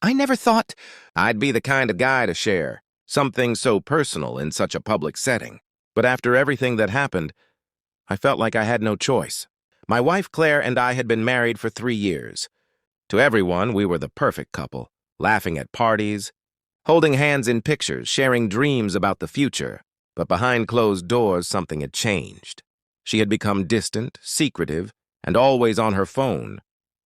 I never thought I'd be the kind of guy to share something so personal in such a public setting. But after everything that happened, I felt like I had no choice. My wife Claire and I had been married for 3 years. To everyone, we were the perfect couple, laughing at parties, holding hands in pictures, sharing dreams about the future. But behind closed doors, something had changed. She had become distant, secretive, and always on her phone.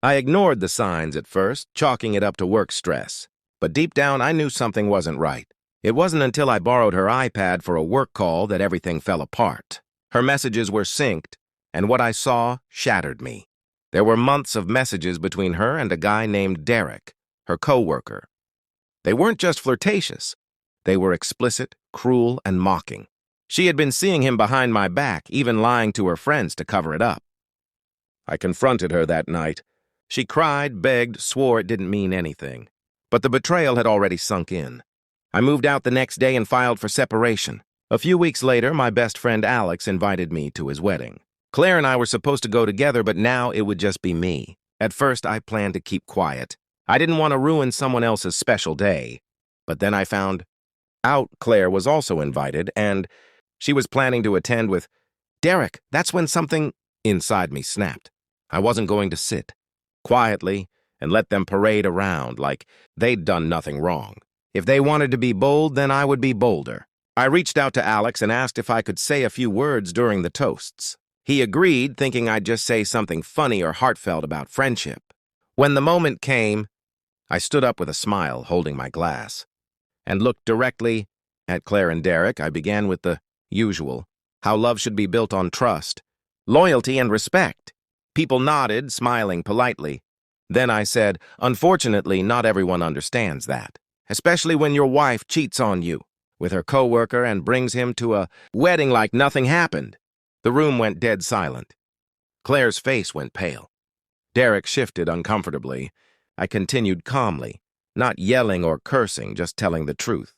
I ignored the signs at first, chalking it up to work stress. But deep down, I knew something wasn't right. It wasn't until I borrowed her iPad for a work call that everything fell apart. Her messages were synced, and what I saw shattered me. There were months of messages between her and a guy named Derek, her co-worker. They weren't just flirtatious. They were explicit, cruel, and mocking. She had been seeing him behind my back, even lying to her friends to cover it up. I confronted her that night. She cried, begged, swore it didn't mean anything. But the betrayal had already sunk in. I moved out the next day and filed for separation. A few weeks later, my best friend Alex invited me to his wedding. Claire and I were supposed to go together, but now it would just be me. At first, I planned to keep quiet. I didn't want to ruin someone else's special day. But then I found out Claire was also invited, and she was planning to attend with Derek. That's when something inside me snapped. I wasn't going to sit quietly and let them parade around like they'd done nothing wrong. If they wanted to be bold, then I would be bolder. I reached out to Alex and asked if I could say a few words during the toasts. He agreed, thinking I'd just say something funny or heartfelt about friendship. When the moment came, I stood up with a smile, holding my glass, and looked directly at Claire and Derek. I began with the usual, how love should be built on trust, loyalty, and respect. People nodded, smiling politely. Then I said, unfortunately, not everyone understands that, especially when your wife cheats on you with her coworker and brings him to a wedding like nothing happened. The room went dead silent. Claire's face went pale. Derek shifted uncomfortably. I continued calmly, not yelling or cursing, just telling the truth.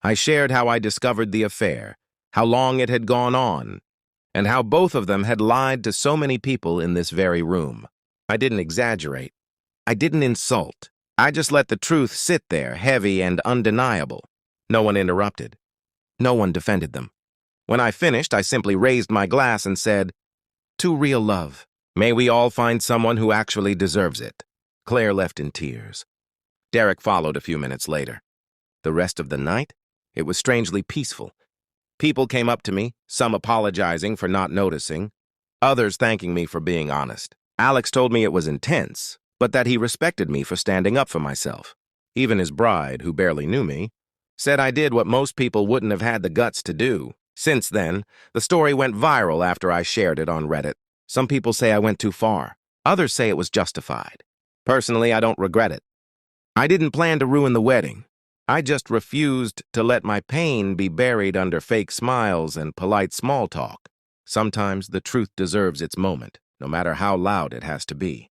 I shared how I discovered the affair, how long it had gone on, and how both of them had lied to so many people in this very room. I didn't exaggerate. I didn't insult. I just let the truth sit there, heavy and undeniable. No one interrupted. No one defended them. When I finished, I simply raised my glass and said, "To real love. May we all find someone who actually deserves it." Claire left in tears. Derek followed a few minutes later. The rest of the night, it was strangely peaceful. People came up to me, some apologizing for not noticing, others thanking me for being honest. Alex told me it was intense, but that he respected me for standing up for myself. Even his bride, who barely knew me, said I did what most people wouldn't have had the guts to do. Since then, the story went viral after I shared it on Reddit. Some people say I went too far. Others say it was justified. Personally, I don't regret it. I didn't plan to ruin the wedding. I just refused to let my pain be buried under fake smiles and polite small talk. Sometimes the truth deserves its moment, no matter how loud it has to be.